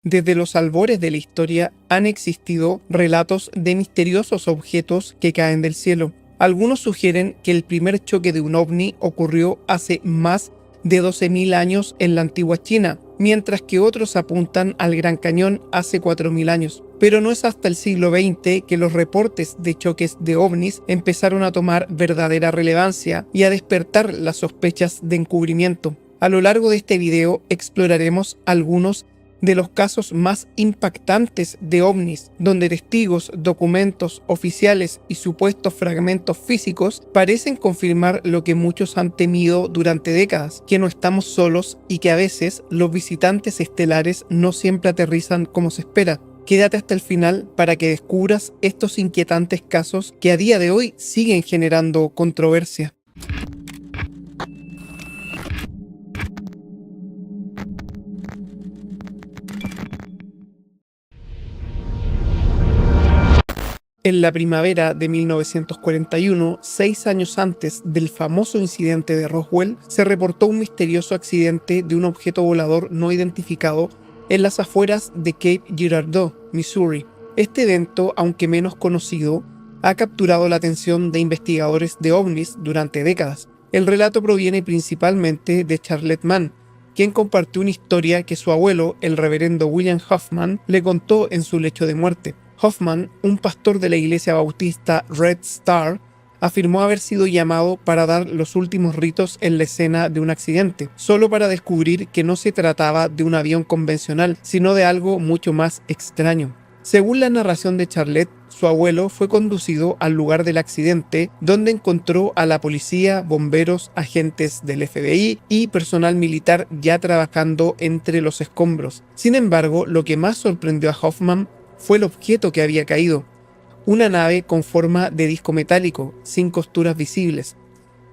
Desde los albores de la historia han existido relatos de misteriosos objetos que caen del cielo. Algunos sugieren que el primer choque de un ovni ocurrió hace más de 12.000 años en la antigua China, mientras que otros apuntan al Gran Cañón hace 4.000 años. Pero no es hasta el siglo XX que los reportes de choques de ovnis empezaron a tomar verdadera relevancia y a despertar las sospechas de encubrimiento. A lo largo de este video exploraremos algunos de los casos más impactantes de ovnis, donde testigos, documentos oficiales y supuestos fragmentos físicos parecen confirmar lo que muchos han temido durante décadas, que no estamos solos y que a veces los visitantes estelares no siempre aterrizan como se espera. Quédate hasta el final para que descubras estos inquietantes casos que a día de hoy siguen generando controversia. En la primavera de 1941, 6 años antes del famoso incidente de Roswell, se reportó un misterioso accidente de un objeto volador no identificado en las afueras de Cape Girardeau, Missouri. Este evento, aunque menos conocido, ha capturado la atención de investigadores de ovnis durante décadas. El relato proviene principalmente de Charlotte Mann, quien compartió una historia que su abuelo, el reverendo William Hoffman, le contó en su lecho de muerte. Hoffman, un pastor de la iglesia bautista Red Star, afirmó haber sido llamado para dar los últimos ritos en la escena de un accidente, solo para descubrir que no se trataba de un avión convencional, sino de algo mucho más extraño. Según la narración de Charlotte, su abuelo fue conducido al lugar del accidente, donde encontró a la policía, bomberos, agentes del FBI y personal militar ya trabajando entre los escombros. Sin embargo, lo que más sorprendió a Hoffman fue el objeto que había caído, una nave con forma de disco metálico, sin costuras visibles.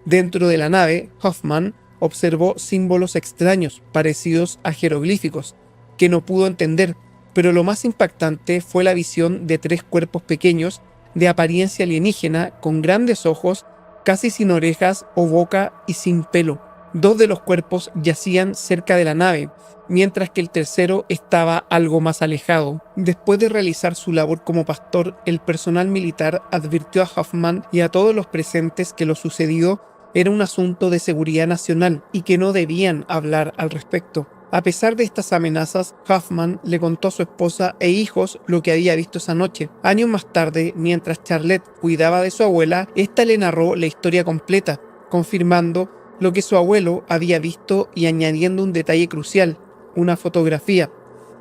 Dentro de la nave, Hoffman observó símbolos extraños, parecidos a jeroglíficos, que no pudo entender, pero lo más impactante fue la visión de 3 cuerpos pequeños de apariencia alienígena, con grandes ojos, casi sin orejas o boca y sin pelo. 2 de los cuerpos yacían cerca de la nave, mientras que el tercero estaba algo más alejado. Después de realizar su labor como pastor, el personal militar advirtió a Hoffman y a todos los presentes que lo sucedido era un asunto de seguridad nacional y que no debían hablar al respecto. A pesar de estas amenazas, Hoffman le contó a su esposa e hijos lo que había visto esa noche. Años más tarde, mientras Charlotte cuidaba de su abuela, ésta le narró la historia completa, confirmando lo que su abuelo había visto y añadiendo un detalle crucial: una fotografía.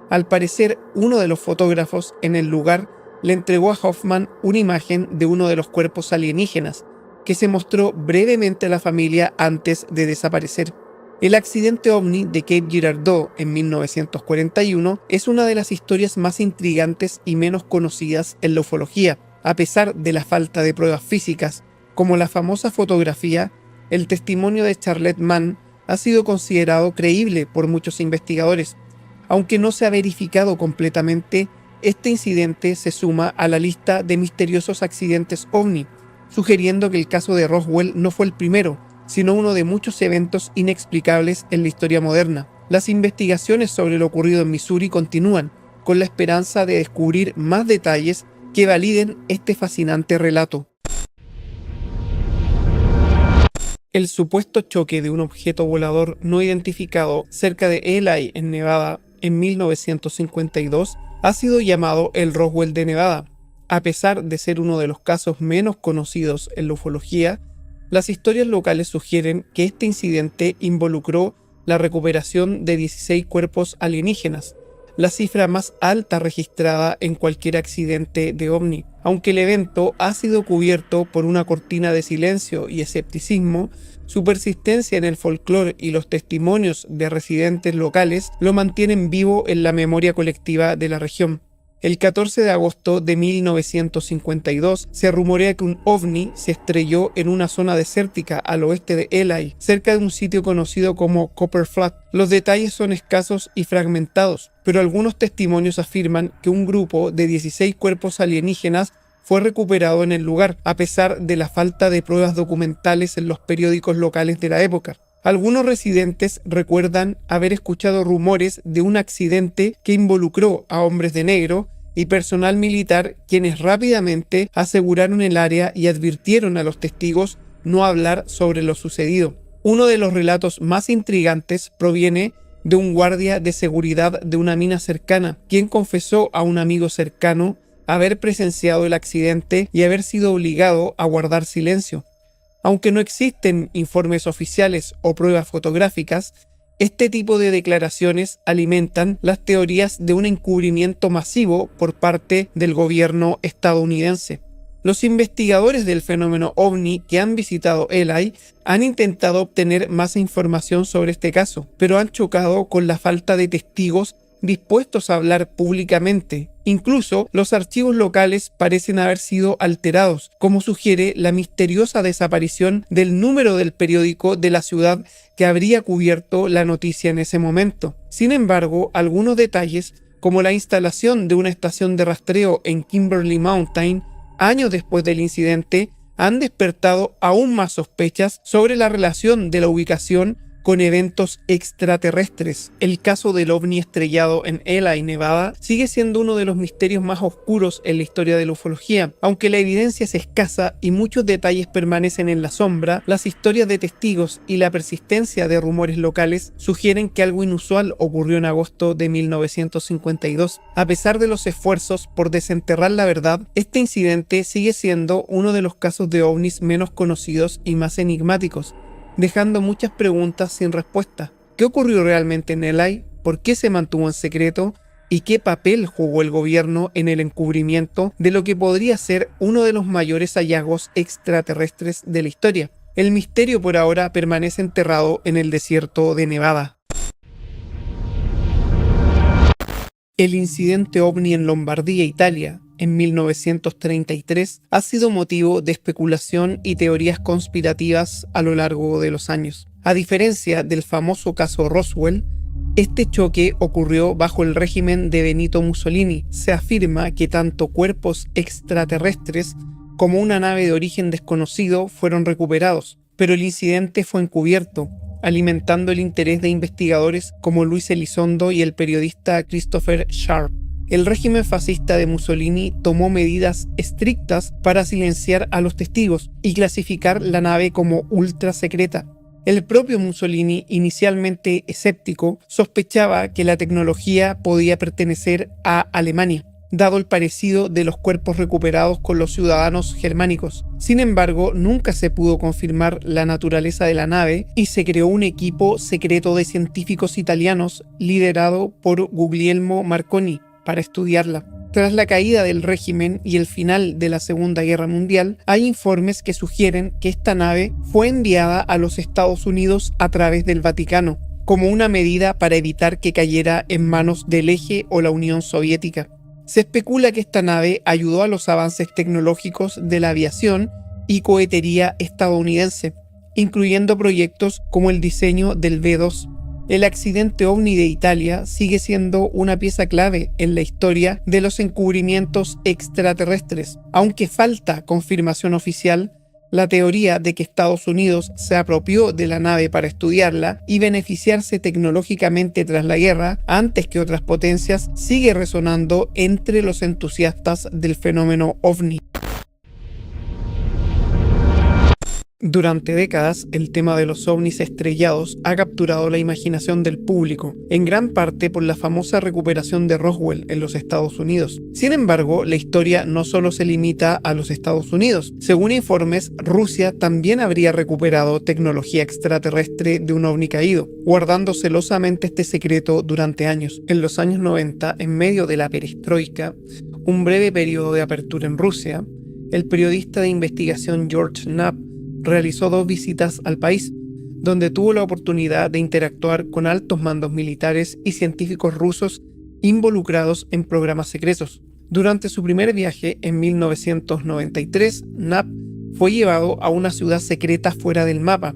Al parecer, uno de los fotógrafos en el lugar le entregó a Hoffman una imagen de uno de los cuerpos alienígenas, que se mostró brevemente a la familia antes de desaparecer. El accidente ovni de Cape Girardeau en 1941 es una de las historias más intrigantes y menos conocidas en la ufología. A pesar de la falta de pruebas físicas, como la famosa fotografía, el testimonio de Charlotte Mann ha sido considerado creíble por muchos investigadores. Aunque no se ha verificado completamente, este incidente se suma a la lista de misteriosos accidentes ovni, sugiriendo que el caso de Roswell no fue el primero, sino uno de muchos eventos inexplicables en la historia moderna. Las investigaciones sobre lo ocurrido en Missouri continúan, con la esperanza de descubrir más detalles que validen este fascinante relato. El supuesto choque de un objeto volador no identificado cerca de Ely, en Nevada, en 1952, ha sido llamado el Roswell de Nevada. A pesar de ser uno de los casos menos conocidos en la ufología, las historias locales sugieren que este incidente involucró la recuperación de 16 cuerpos alienígenas, la cifra más alta registrada en cualquier accidente de ovni. Aunque el evento ha sido cubierto por una cortina de silencio y escepticismo, su persistencia en el folclore y los testimonios de residentes locales lo mantienen vivo en la memoria colectiva de la región. El 14 de agosto de 1952 se rumorea que un ovni se estrelló en una zona desértica al oeste de Ely, cerca de un sitio conocido como Copper Flat. Los detalles son escasos y fragmentados, pero algunos testimonios afirman que un grupo de 16 cuerpos alienígenas fue recuperado en el lugar, a pesar de la falta de pruebas documentales en los periódicos locales de la época. Algunos residentes recuerdan haber escuchado rumores de un accidente que involucró a hombres de negro y personal militar, quienes rápidamente aseguraron el área y advirtieron a los testigos no hablar sobre lo sucedido. Uno de los relatos más intrigantes proviene de un guardia de seguridad de una mina cercana, quien confesó a un amigo cercano haber presenciado el accidente y haber sido obligado a guardar silencio. Aunque no existen informes oficiales o pruebas fotográficas, este tipo de declaraciones alimentan las teorías de un encubrimiento masivo por parte del gobierno estadounidense. Los investigadores del fenómeno OVNI que han visitado Eli han intentado obtener más información sobre este caso, pero han chocado con la falta de testigos dispuestos a hablar públicamente. Incluso los archivos locales parecen haber sido alterados, como sugiere la misteriosa desaparición del número del periódico de la ciudad que habría cubierto la noticia en ese momento. Sin embargo, algunos detalles, como la instalación de una estación de rastreo en Kimberly Mountain años después del incidente, han despertado aún más sospechas sobre la relación de la ubicación con eventos extraterrestres. El caso del ovni estrellado en Eli, Nevada, sigue siendo uno de los misterios más oscuros en la historia de la ufología. Aunque la evidencia es escasa y muchos detalles permanecen en la sombra, las historias de testigos y la persistencia de rumores locales sugieren que algo inusual ocurrió en agosto de 1952. A pesar de los esfuerzos por desenterrar la verdad, este incidente sigue siendo uno de los casos de ovnis menos conocidos y más enigmáticos, dejando muchas preguntas sin respuesta. ¿Qué ocurrió realmente en Eli? ¿Por qué se mantuvo en secreto? ¿Y qué papel jugó el gobierno en el encubrimiento de lo que podría ser uno de los mayores hallazgos extraterrestres de la historia? El misterio por ahora permanece enterrado en el desierto de Nevada. El incidente ovni en Lombardía, Italia, en 1933, ha sido motivo de especulación y teorías conspirativas a lo largo de los años. A diferencia del famoso caso Roswell, este choque ocurrió bajo el régimen de Benito Mussolini. Se afirma que tanto cuerpos extraterrestres como una nave de origen desconocido fueron recuperados, pero el incidente fue encubierto, alimentando el interés de investigadores como Luis Elizondo y el periodista Christopher Sharp. El régimen fascista de Mussolini tomó medidas estrictas para silenciar a los testigos y clasificar la nave como ultra secreta. El propio Mussolini, inicialmente escéptico, sospechaba que la tecnología podía pertenecer a Alemania, dado el parecido de los cuerpos recuperados con los ciudadanos germánicos. Sin embargo, nunca se pudo confirmar la naturaleza de la nave y se creó un equipo secreto de científicos italianos liderado por Guglielmo Marconi para estudiarla. Tras la caída del régimen y el final de la Segunda Guerra Mundial, hay informes que sugieren que esta nave fue enviada a los Estados Unidos a través del Vaticano, como una medida para evitar que cayera en manos del Eje o la Unión Soviética. Se especula que esta nave ayudó a los avances tecnológicos de la aviación y cohetería estadounidense, incluyendo proyectos como el diseño del V-2. El accidente ovni de Italia sigue siendo una pieza clave en la historia de los encubrimientos extraterrestres. Aunque falta confirmación oficial, la teoría de que Estados Unidos se apropió de la nave para estudiarla y beneficiarse tecnológicamente tras la guerra, antes que otras potencias, sigue resonando entre los entusiastas del fenómeno ovni. Durante décadas, el tema de los ovnis estrellados ha capturado la imaginación del público, en gran parte por la famosa recuperación de Roswell en los Estados Unidos. Sin embargo, la historia no solo se limita a los Estados Unidos. Según informes, Rusia también habría recuperado tecnología extraterrestre de un ovni caído, guardando celosamente este secreto durante años. En los años 90, en medio de la perestroika, un breve periodo de apertura en Rusia, el periodista de investigación George Knapp realizó 2 visitas al país, donde tuvo la oportunidad de interactuar con altos mandos militares y científicos rusos involucrados en programas secretos. Durante su primer viaje en 1993, Knapp fue llevado a una ciudad secreta fuera del mapa,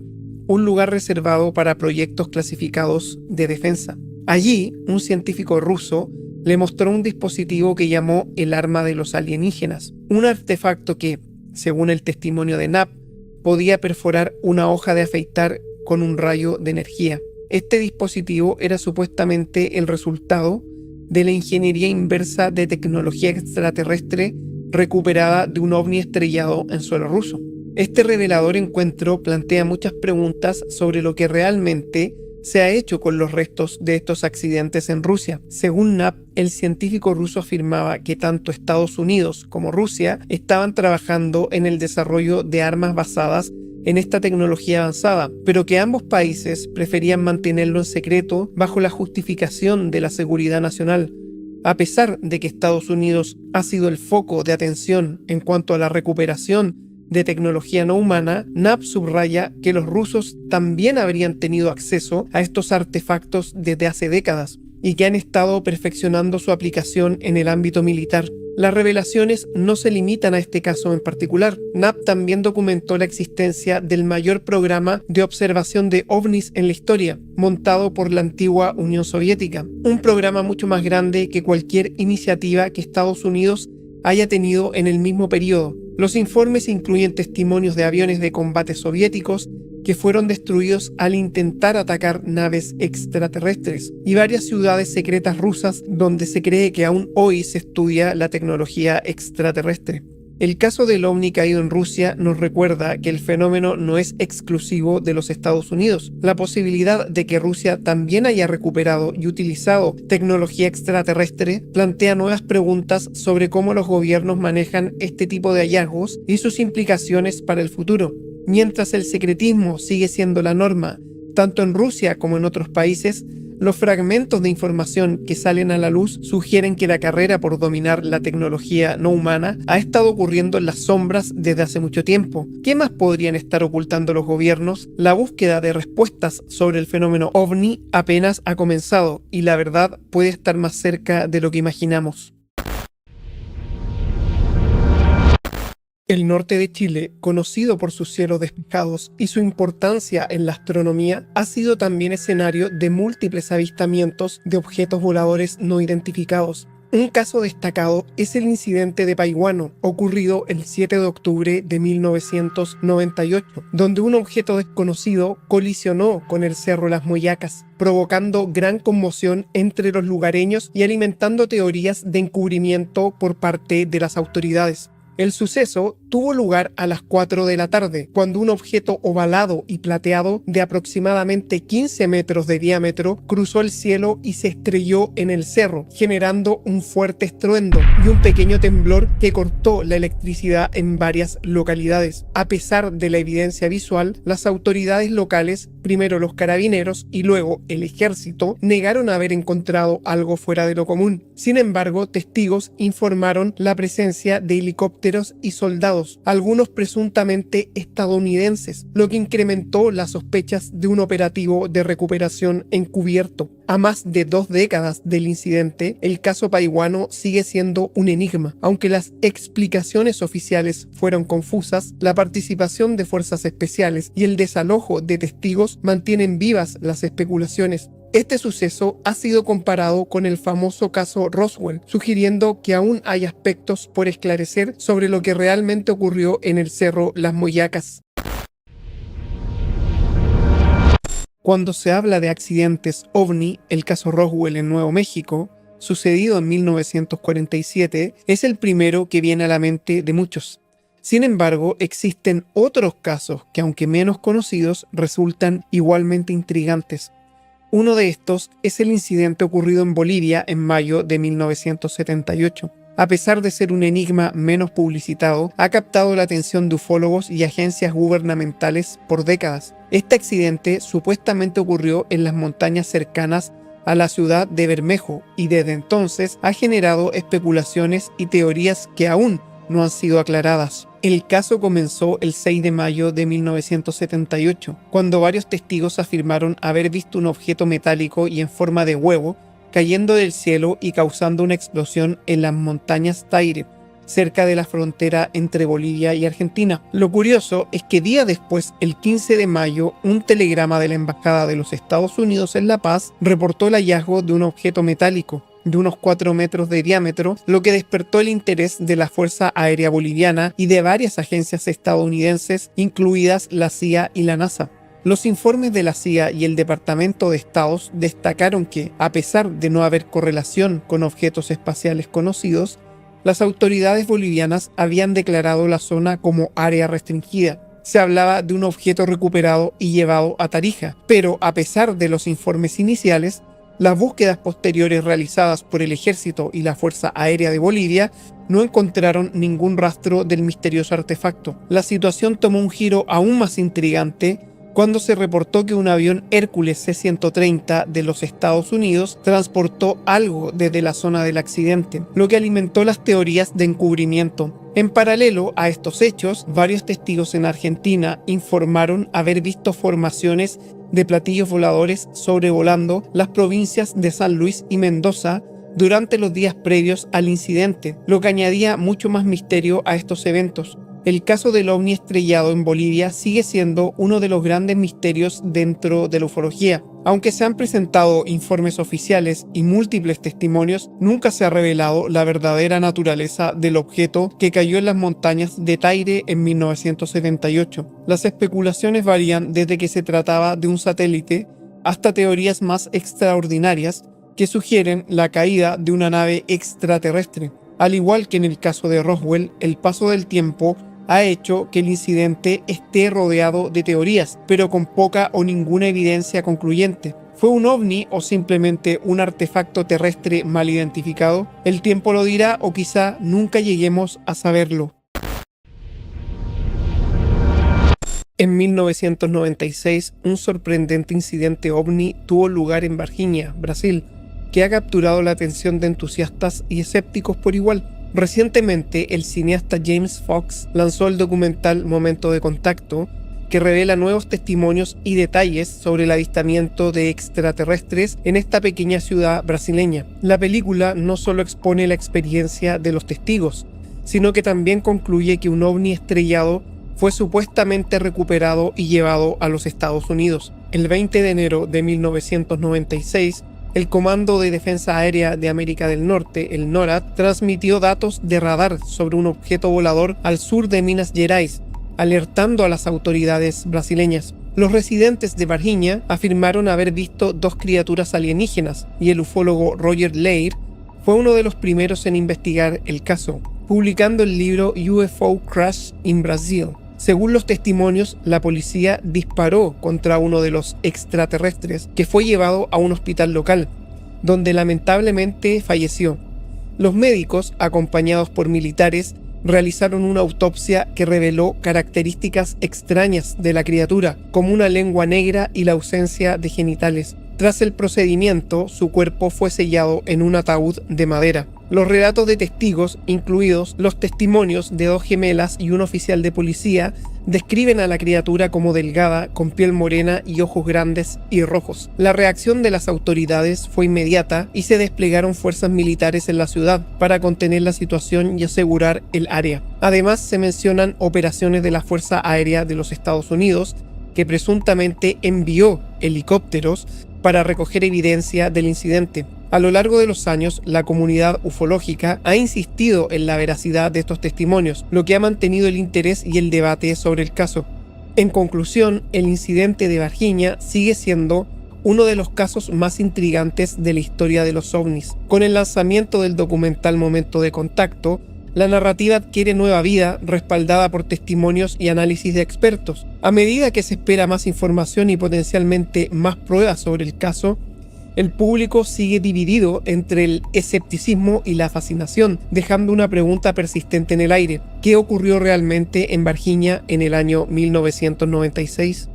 un lugar reservado para proyectos clasificados de defensa. Allí, un científico ruso le mostró un dispositivo que llamó el arma de los alienígenas, un artefacto que, según el testimonio de Knapp, podía perforar una hoja de afeitar con un rayo de energía. Este dispositivo era supuestamente el resultado de la ingeniería inversa de tecnología extraterrestre recuperada de un ovni estrellado en suelo ruso. Este revelador encuentro plantea muchas preguntas sobre lo que realmente se ha hecho con los restos de estos accidentes en Rusia. Según Knapp, el científico ruso afirmaba que tanto Estados Unidos como Rusia estaban trabajando en el desarrollo de armas basadas en esta tecnología avanzada, pero que ambos países preferían mantenerlo en secreto bajo la justificación de la seguridad nacional. A pesar de que Estados Unidos ha sido el foco de atención en cuanto a la recuperación de tecnología no humana, Knapp subraya que los rusos también habrían tenido acceso a estos artefactos desde hace décadas y que han estado perfeccionando su aplicación en el ámbito militar. Las revelaciones no se limitan a este caso en particular. Knapp también documentó la existencia del mayor programa de observación de ovnis en la historia, montado por la antigua Unión Soviética, un programa mucho más grande que cualquier iniciativa que Estados Unidos haya tenido en el mismo periodo. Los informes incluyen testimonios de aviones de combate soviéticos que fueron destruidos al intentar atacar naves extraterrestres y varias ciudades secretas rusas donde se cree que aún hoy se estudia la tecnología extraterrestre. El caso del ovni caído en Rusia nos recuerda que el fenómeno no es exclusivo de los Estados Unidos. La posibilidad de que Rusia también haya recuperado y utilizado tecnología extraterrestre plantea nuevas preguntas sobre cómo los gobiernos manejan este tipo de hallazgos y sus implicaciones para el futuro. Mientras el secretismo sigue siendo la norma, tanto en Rusia como en otros países, los fragmentos de información que salen a la luz sugieren que la carrera por dominar la tecnología no humana ha estado ocurriendo en las sombras desde hace mucho tiempo. ¿Qué más podrían estar ocultando los gobiernos? La búsqueda de respuestas sobre el fenómeno ovni apenas ha comenzado y la verdad puede estar más cerca de lo que imaginamos. El norte de Chile, conocido por sus cielos despejados y su importancia en la astronomía, ha sido también escenario de múltiples avistamientos de objetos voladores no identificados. Un caso destacado es el incidente de Paihuano, ocurrido el 7 de octubre de 1998, donde un objeto desconocido colisionó con el Cerro Las Moyacas, provocando gran conmoción entre los lugareños y alimentando teorías de encubrimiento por parte de las autoridades. El suceso tuvo lugar a las 4 de la tarde, cuando un objeto ovalado y plateado de aproximadamente 15 metros de diámetro cruzó el cielo y se estrelló en el cerro, generando un fuerte estruendo y un pequeño temblor que cortó la electricidad en varias localidades. A pesar de la evidencia visual, las autoridades locales, primero los carabineros y luego el ejército, negaron haber encontrado algo fuera de lo común. Sin embargo, testigos informaron la presencia de helicópteros y soldados, algunos presuntamente estadounidenses, lo que incrementó las sospechas de un operativo de recuperación encubierto. A más de 2 décadas del incidente, el caso Paihuano sigue siendo un enigma. Aunque las explicaciones oficiales fueron confusas, la participación de fuerzas especiales y el desalojo de testigos mantienen vivas las especulaciones. Este suceso ha sido comparado con el famoso caso Roswell, sugiriendo que aún hay aspectos por esclarecer sobre lo que realmente ocurrió en el Cerro Las Moyacas. Cuando se habla de accidentes ovni, el caso Roswell en Nuevo México, sucedido en 1947, es el primero que viene a la mente de muchos. Sin embargo, existen otros casos que, aunque menos conocidos, resultan igualmente intrigantes. Uno de estos es el incidente ocurrido en Bolivia en mayo de 1978. A pesar de ser un enigma menos publicitado, ha captado la atención de ufólogos y agencias gubernamentales por décadas. Este accidente supuestamente ocurrió en las montañas cercanas a la ciudad de Bermejo y desde entonces ha generado especulaciones y teorías que aún no han sido aclaradas. El caso comenzó el 6 de mayo de 1978, cuando varios testigos afirmaron haber visto un objeto metálico y en forma de huevo cayendo del cielo y causando una explosión en las montañas Taire, cerca de la frontera entre Bolivia y Argentina. Lo curioso es que días después, el 15 de mayo, un telegrama de la Embajada de los Estados Unidos en La Paz reportó el hallazgo de un objeto metálico de unos 4 metros de diámetro, lo que despertó el interés de la Fuerza Aérea Boliviana y de varias agencias estadounidenses, incluidas la CIA y la NASA. Los informes de la CIA y el Departamento de Estados destacaron que, a pesar de no haber correlación con objetos espaciales conocidos, las autoridades bolivianas habían declarado la zona como área restringida. Se hablaba de un objeto recuperado y llevado a Tarija, pero a pesar de los informes iniciales, las búsquedas posteriores realizadas por el Ejército y la Fuerza Aérea de Bolivia no encontraron ningún rastro del misterioso artefacto. La situación tomó un giro aún más intrigante cuando se reportó que un avión Hércules C-130 de los Estados Unidos transportó algo desde la zona del accidente, lo que alimentó las teorías de encubrimiento. En paralelo a estos hechos, varios testigos en Argentina informaron haber visto formaciones de platillos voladores sobrevolando las provincias de San Luis y Mendoza durante los días previos al incidente, lo que añadía mucho más misterio a estos eventos. El caso del ovni estrellado en Bolivia sigue siendo uno de los grandes misterios dentro de la ufología. Aunque se han presentado informes oficiales y múltiples testimonios, nunca se ha revelado la verdadera naturaleza del objeto que cayó en las montañas de Taire en 1978. Las especulaciones varían desde que se trataba de un satélite hasta teorías más extraordinarias que sugieren la caída de una nave extraterrestre. Al igual que en el caso de Roswell, el paso del tiempo ha hecho que el incidente esté rodeado de teorías, pero con poca o ninguna evidencia concluyente. ¿Fue un ovni o simplemente un artefacto terrestre mal identificado? El tiempo lo dirá o quizá nunca lleguemos a saberlo. En 1996, un sorprendente incidente ovni tuvo lugar en Varginha, Brasil, que ha capturado la atención de entusiastas y escépticos por igual. Recientemente, el cineasta James Fox lanzó el documental Momento de Contacto, que revela nuevos testimonios y detalles sobre el avistamiento de extraterrestres en esta pequeña ciudad brasileña. La película no solo expone la experiencia de los testigos, sino que también concluye que un ovni estrellado fue supuestamente recuperado y llevado a los Estados Unidos. El 20 de enero de 1996, el Comando de Defensa Aérea de América del Norte, el NORAD, transmitió datos de radar sobre un objeto volador al sur de Minas Gerais, alertando a las autoridades brasileñas. Los residentes de Varginha afirmaron haber visto dos criaturas alienígenas y el ufólogo Roger Leir fue uno de los primeros en investigar el caso, publicando el libro UFO Crash in Brazil. Según los testimonios, la policía disparó contra uno de los extraterrestres que fue llevado a un hospital local, donde lamentablemente falleció. Los médicos, acompañados por militares, realizaron una autopsia que reveló características extrañas de la criatura, como una lengua negra y la ausencia de genitales. Tras el procedimiento, su cuerpo fue sellado en un ataúd de madera. Los relatos de testigos, incluidos los testimonios de dos gemelas y un oficial de policía, describen a la criatura como delgada, con piel morena y ojos grandes y rojos. La reacción de las autoridades fue inmediata y se desplegaron fuerzas militares en la ciudad para contener la situación y asegurar el área. Además, se mencionan operaciones de la Fuerza Aérea de los Estados Unidos, que presuntamente envió helicópteros para recoger evidencia del incidente. A lo largo de los años, la comunidad ufológica ha insistido en la veracidad de estos testimonios, lo que ha mantenido el interés y el debate sobre el caso. En conclusión, el incidente de Varginha sigue siendo uno de los casos más intrigantes de la historia de los ovnis. Con el lanzamiento del documental Momento de Contacto, la narrativa adquiere nueva vida, respaldada por testimonios y análisis de expertos. A medida que se espera más información y potencialmente más pruebas sobre el caso, el público sigue dividido entre el escepticismo y la fascinación, dejando una pregunta persistente en el aire: ¿qué ocurrió realmente en Varginha en el año 1996?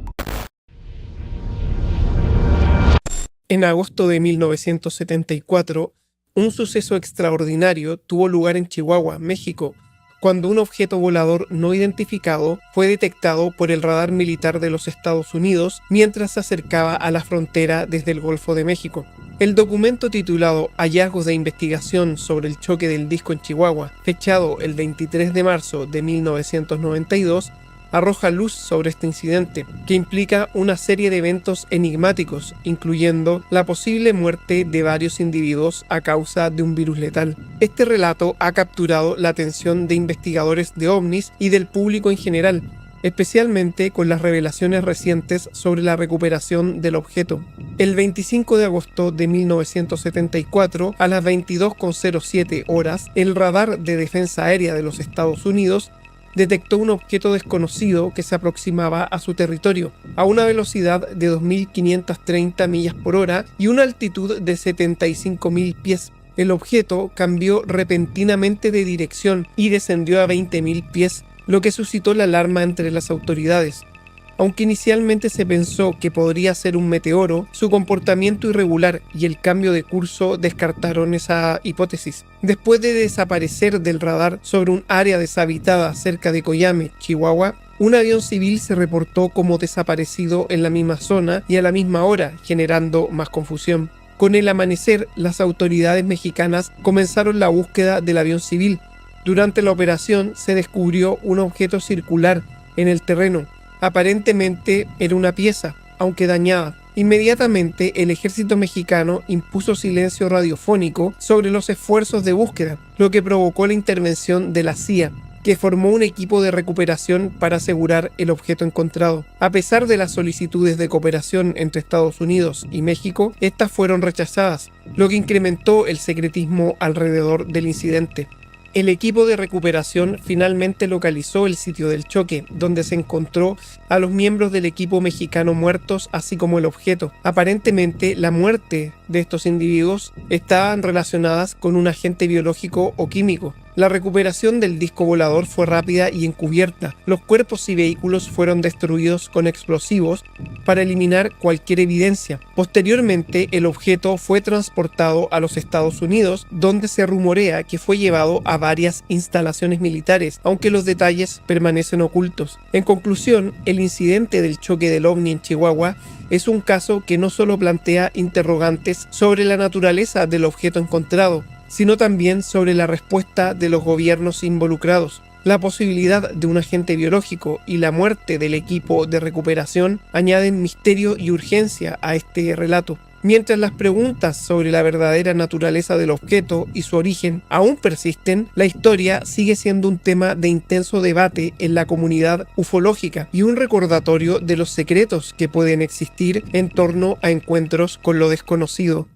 En agosto de 1974, un suceso extraordinario tuvo lugar en Chihuahua, México, cuando un objeto volador no identificado fue detectado por el radar militar de los Estados Unidos mientras se acercaba a la frontera desde el Golfo de México. El documento titulado Hallazgos de investigación sobre el choque del disco en Chihuahua, fechado el 23 de marzo de 1992, arroja luz sobre este incidente, que implica una serie de eventos enigmáticos, incluyendo la posible muerte de varios individuos a causa de un virus letal. Este relato ha capturado la atención de investigadores de ovnis y del público en general, especialmente con las revelaciones recientes sobre la recuperación del objeto. El 25 de agosto de 1974, a las 22:07 horas, el radar de defensa aérea de los Estados Unidos detectó un objeto desconocido que se aproximaba a su territorio, a una velocidad de 2.530 millas por hora y una altitud de 75.000 pies. El objeto cambió repentinamente de dirección y descendió a 20.000 pies, lo que suscitó la alarma entre las autoridades. Aunque inicialmente se pensó que podría ser un meteoro, su comportamiento irregular y el cambio de curso descartaron esa hipótesis. Después de desaparecer del radar sobre un área deshabitada cerca de Coyame, Chihuahua, un avión civil se reportó como desaparecido en la misma zona y a la misma hora, generando más confusión. Con el amanecer, las autoridades mexicanas comenzaron la búsqueda del avión civil. Durante la operación se descubrió un objeto circular en el terreno. Aparentemente era una pieza, aunque dañada. Inmediatamente el ejército mexicano impuso silencio radiofónico sobre los esfuerzos de búsqueda, lo que provocó la intervención de la CIA, que formó un equipo de recuperación para asegurar el objeto encontrado. A pesar de las solicitudes de cooperación entre Estados Unidos y México, estas fueron rechazadas, lo que incrementó el secretismo alrededor del incidente. El equipo de recuperación finalmente localizó el sitio del choque, donde se encontró a los miembros del equipo mexicano muertos, así como el objeto. Aparentemente, la muerte de estos individuos estaban relacionadas con un agente biológico o químico. La recuperación del disco volador fue rápida y encubierta. Los cuerpos y vehículos fueron destruidos con explosivos para eliminar cualquier evidencia. Posteriormente, el objeto fue transportado a los Estados Unidos, donde se rumorea que fue llevado a varias instalaciones militares, aunque los detalles permanecen ocultos. En conclusión, el incidente del choque del ovni en Chihuahua es un caso que no solo plantea interrogantes sobre la naturaleza del objeto encontrado, sino también sobre la respuesta de los gobiernos involucrados. La posibilidad de un agente biológico y la muerte del equipo de recuperación añaden misterio y urgencia a este relato. Mientras las preguntas sobre la verdadera naturaleza del objeto y su origen aún persisten, la historia sigue siendo un tema de intenso debate en la comunidad ufológica y un recordatorio de los secretos que pueden existir en torno a encuentros con lo desconocido.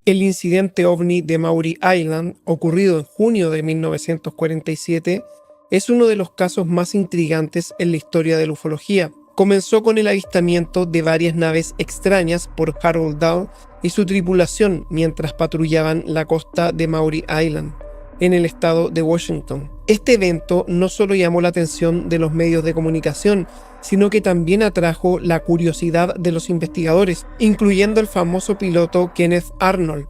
El incidente ovni de Maury Island, ocurrido en junio de 1947, es uno de los casos más intrigantes en la historia de la ufología. Comenzó con el avistamiento de varias naves extrañas por Harold Dahl y su tripulación mientras patrullaban la costa de Maury Island, en el estado de Washington. Este evento no solo llamó la atención de los medios de comunicación, sino que también atrajo la curiosidad de los investigadores, incluyendo el famoso piloto Kenneth Arnold.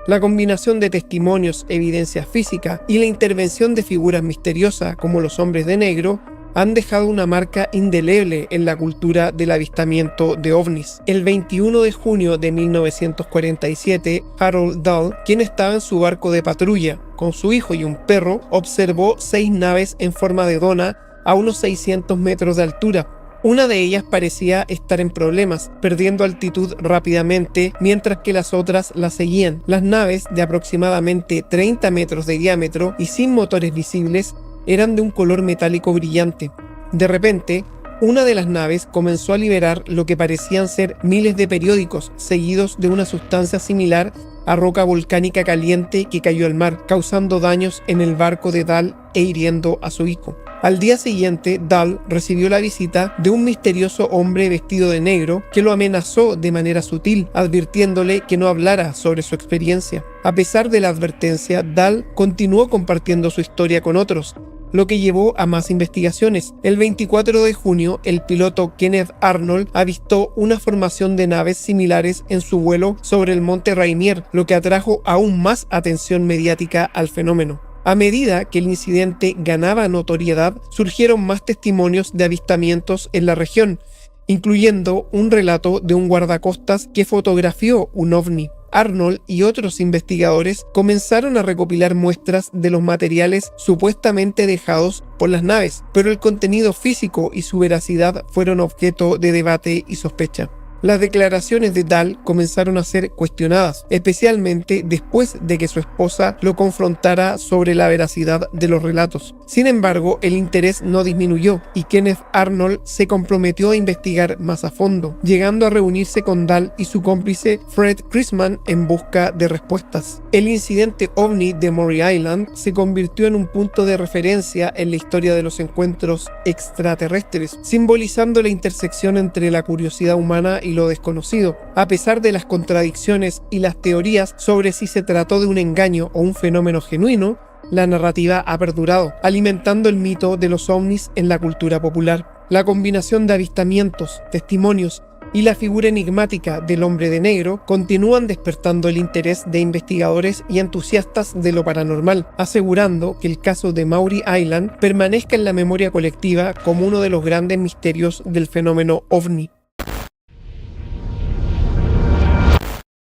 La combinación de testimonios, evidencia física y la intervención de figuras misteriosas como los hombres de negro han dejado una marca indeleble en la cultura del avistamiento de ovnis. El 21 de junio de 1947, Harold Dahl, quien estaba en su barco de patrulla con su hijo y un perro, observó 6 naves en forma de dona a unos 600 metros de altura. Una de ellas parecía estar en problemas, perdiendo altitud rápidamente, mientras que las otras la seguían. Las naves, de aproximadamente 30 metros de diámetro y sin motores visibles, eran de un color metálico brillante. De repente, una de las naves comenzó a liberar lo que parecían ser miles de periódicos, seguidos de una sustancia similar a roca volcánica caliente que cayó al mar, causando daños en el barco de Dahl e hiriendo a su hijo. Al día siguiente, Dahl recibió la visita de un misterioso hombre vestido de negro que lo amenazó de manera sutil, advirtiéndole que no hablara sobre su experiencia. A pesar de la advertencia, Dahl continuó compartiendo su historia con otros, lo que llevó a más investigaciones. El 24 de junio, el piloto Kenneth Arnold avistó una formación de naves similares en su vuelo sobre el monte Rainier, lo que atrajo aún más atención mediática al fenómeno. A medida que el incidente ganaba notoriedad, surgieron más testimonios de avistamientos en la región, incluyendo un relato de un guardacostas que fotografió un ovni. Arnold y otros investigadores comenzaron a recopilar muestras de los materiales supuestamente dejados por las naves, pero el contenido físico y su veracidad fueron objeto de debate y sospecha. Las declaraciones de Dahl comenzaron a ser cuestionadas, especialmente después de que su esposa lo confrontara sobre la veracidad de los relatos. Sin embargo, el interés no disminuyó y Kenneth Arnold se comprometió a investigar más a fondo, llegando a reunirse con Dahl y su cómplice Fred Chrisman en busca de respuestas. El incidente ovni de Maury Island se convirtió en un punto de referencia en la historia de los encuentros extraterrestres, simbolizando la intersección entre la curiosidad humana y lo desconocido. A pesar de las contradicciones y las teorías sobre si se trató de un engaño o un fenómeno genuino, la narrativa ha perdurado, alimentando el mito de los ovnis en la cultura popular. La combinación de avistamientos, testimonios y la figura enigmática del hombre de negro continúan despertando el interés de investigadores y entusiastas de lo paranormal, asegurando que el caso de Maury Island permanezca en la memoria colectiva como uno de los grandes misterios del fenómeno ovni.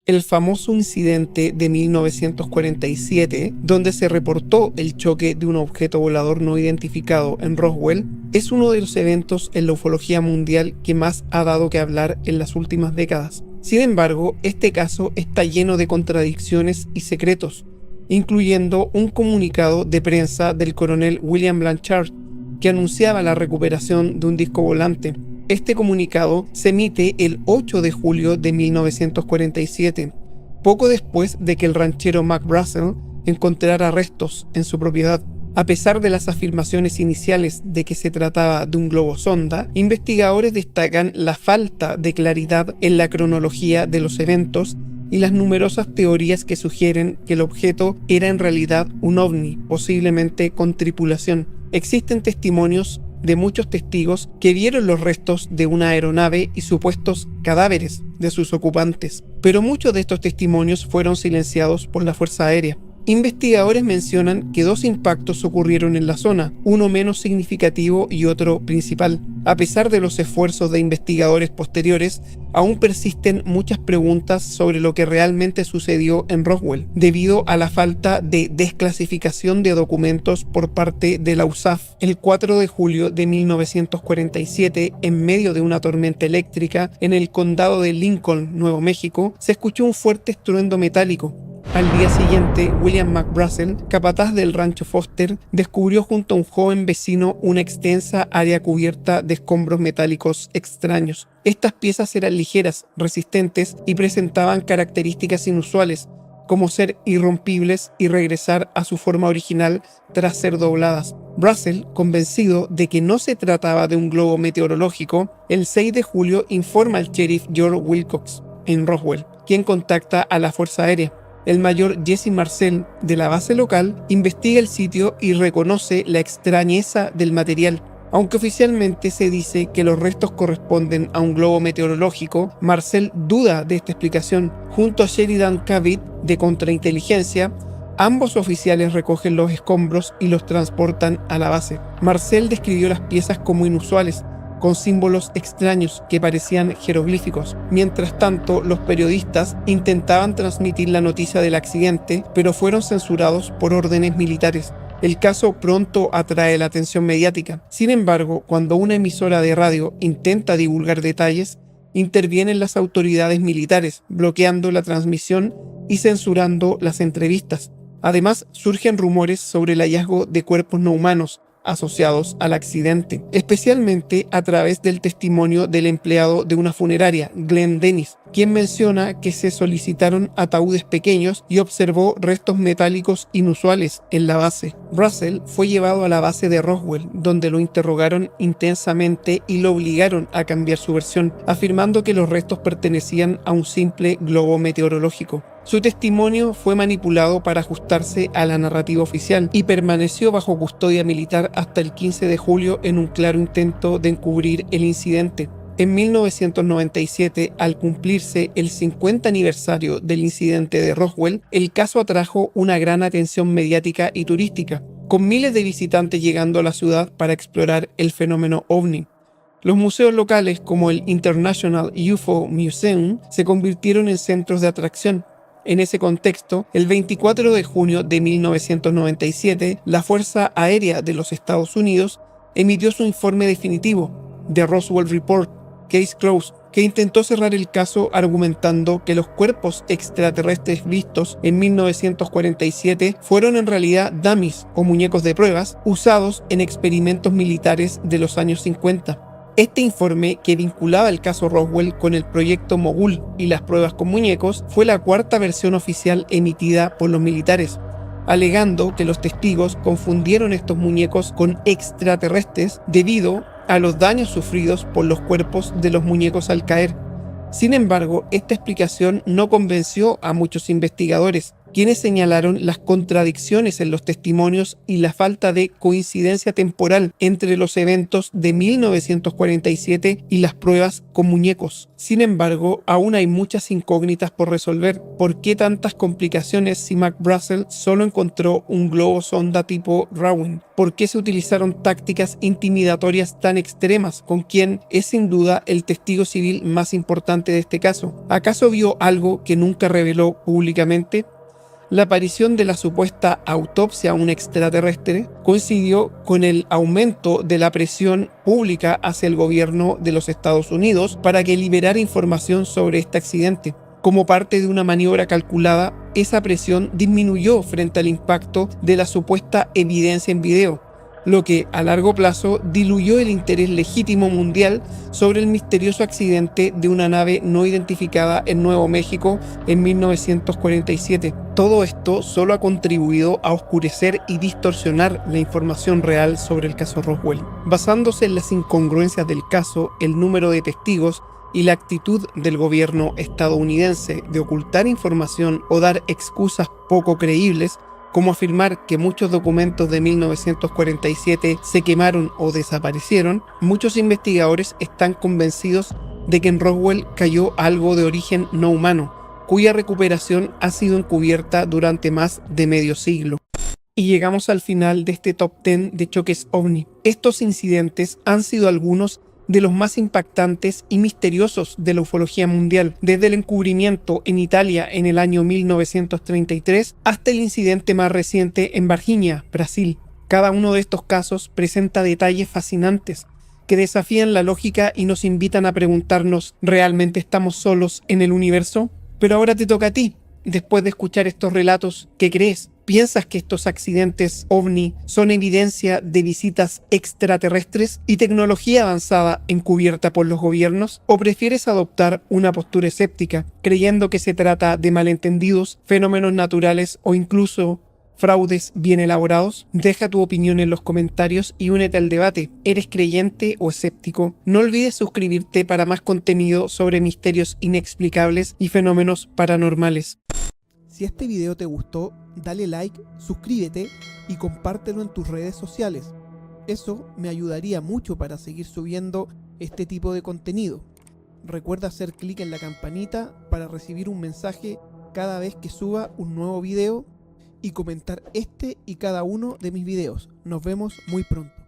El famoso incidente de 1947, donde se reportó el choque de un objeto volador no identificado en Roswell, es uno de los eventos en la ufología mundial que más ha dado que hablar en las últimas décadas. Sin embargo, este caso está lleno de contradicciones y secretos, incluyendo un comunicado de prensa del coronel William Blanchard, que anunciaba la recuperación de un disco volante. Este comunicado se emite el 8 de julio de 1947, poco después de que el ranchero Mac Brazel encontrara restos en su propiedad. A pesar de las afirmaciones iniciales de que se trataba de un globo sonda, investigadores destacan la falta de claridad en la cronología de los eventos y las numerosas teorías que sugieren que el objeto era en realidad un ovni, posiblemente con tripulación. Existen testimonios de muchos testigos que vieron los restos de una aeronave y supuestos cadáveres de sus ocupantes, pero muchos de estos testimonios fueron silenciados por la Fuerza Aérea. Investigadores mencionan que 2 impactos ocurrieron en la zona, uno menos significativo y otro principal. A pesar de los esfuerzos de investigadores posteriores, aún persisten muchas preguntas sobre lo que realmente sucedió en Roswell, debido a la falta de desclasificación de documentos por parte de la USAF. El 4 de julio de 1947, en medio de una tormenta eléctrica en el condado de Lincoln, Nuevo México, se escuchó un fuerte estruendo metálico. Al día siguiente, William Mac Brazel, capataz del rancho Foster, descubrió junto a un joven vecino una extensa área cubierta de escombros metálicos extraños. Estas piezas eran ligeras, resistentes y presentaban características inusuales, como ser irrompibles y regresar a su forma original tras ser dobladas. Brazel, convencido de que no se trataba de un globo meteorológico, el 6 de julio informa al sheriff George Wilcox en Roswell, quien contacta a la Fuerza Aérea. El mayor Jesse Marcel, de la base local, investiga el sitio y reconoce la extrañeza del material. Aunque oficialmente se dice que los restos corresponden a un globo meteorológico, Marcel duda de esta explicación. Junto a Sheridan Cavitt, de Contrainteligencia, ambos oficiales recogen los escombros y los transportan a la base. Marcel describió las piezas como inusuales, con símbolos extraños que parecían jeroglíficos. Mientras tanto, los periodistas intentaban transmitir la noticia del accidente, pero fueron censurados por órdenes militares. El caso pronto atrae la atención mediática. Sin embargo, cuando una emisora de radio intenta divulgar detalles, intervienen las autoridades militares, bloqueando la transmisión y censurando las entrevistas. Además, surgen rumores sobre el hallazgo de cuerpos no humanos asociados al accidente, especialmente a través del testimonio del empleado de una funeraria, Glenn Dennis, quien menciona que se solicitaron ataúdes pequeños y observó restos metálicos inusuales en la base. Russell fue llevado a la base de Roswell, donde lo interrogaron intensamente y lo obligaron a cambiar su versión, afirmando que los restos pertenecían a un simple globo meteorológico. Su testimonio fue manipulado para ajustarse a la narrativa oficial y permaneció bajo custodia militar hasta el 15 de julio en un claro intento de encubrir el incidente. En 1997, al cumplirse el 50 aniversario del incidente de Roswell, el caso atrajo una gran atención mediática y turística, con miles de visitantes llegando a la ciudad para explorar el fenómeno ovni. Los museos locales, como el International UFO Museum, se convirtieron en centros de atracción. En ese contexto, el 24 de junio de 1997, la Fuerza Aérea de los Estados Unidos emitió su informe definitivo, The Roswell Report, Case Closed, que intentó cerrar el caso argumentando que los cuerpos extraterrestres vistos en 1947 fueron en realidad dummies o muñecos de pruebas usados en experimentos militares de los años 50. Este informe, que vinculaba el caso Roswell con el proyecto Mogul y las pruebas con muñecos, fue la cuarta versión oficial emitida por los militares, alegando que los testigos confundieron estos muñecos con extraterrestres debido a los daños sufridos por los cuerpos de los muñecos al caer. Sin embargo, esta explicación no convenció a muchos investigadores, quienes señalaron las contradicciones en los testimonios y la falta de coincidencia temporal entre los eventos de 1947 y las pruebas con muñecos. Sin embargo, aún hay muchas incógnitas por resolver. ¿Por qué tantas complicaciones si McBrazel solo encontró un globo sonda tipo Rowan? ¿Por qué se utilizaron tácticas intimidatorias tan extremas con quien es sin duda el testigo civil más importante de este caso? ¿Acaso vio algo que nunca reveló públicamente? La aparición de la supuesta autopsia a un extraterrestre coincidió con el aumento de la presión pública hacia el gobierno de los Estados Unidos para que liberara información sobre este accidente. Como parte de una maniobra calculada, esa presión disminuyó frente al impacto de la supuesta evidencia en video, lo que a largo plazo diluyó el interés legítimo mundial sobre el misterioso accidente de una nave no identificada en Nuevo México en 1947. Todo esto solo ha contribuido a oscurecer y distorsionar la información real sobre el caso Roswell. Basándose en las incongruencias del caso, el número de testigos y la actitud del gobierno estadounidense de ocultar información o dar excusas poco creíbles, como afirmar que muchos documentos de 1947 se quemaron o desaparecieron, muchos investigadores están convencidos de que en Roswell cayó algo de origen no humano, cuya recuperación ha sido encubierta durante más de medio siglo. Y llegamos al final de este top 10 de choques OVNI. Estos incidentes han sido algunos de los más impactantes y misteriosos de la ufología mundial, desde el encubrimiento en Italia en el año 1933 hasta el incidente más reciente en Varginha, Brasil. Cada uno de estos casos presenta detalles fascinantes que desafían la lógica y nos invitan a preguntarnos, ¿realmente estamos solos en el universo? Pero ahora te toca a ti. Después de escuchar estos relatos, ¿qué crees? ¿Piensas que estos accidentes OVNI son evidencia de visitas extraterrestres y tecnología avanzada encubierta por los gobiernos? ¿O prefieres adoptar una postura escéptica, creyendo que se trata de malentendidos, fenómenos naturales o incluso fraudes bien elaborados? Deja tu opinión en los comentarios y únete al debate. ¿Eres creyente o escéptico? No olvides suscribirte para más contenido sobre misterios inexplicables y fenómenos paranormales. Si este video te gustó, dale like, suscríbete y compártelo en tus redes sociales. Eso me ayudaría mucho para seguir subiendo este tipo de contenido. Recuerda hacer clic en la campanita para recibir un mensaje cada vez que suba un nuevo video y comentar este y cada uno de mis videos. Nos vemos muy pronto.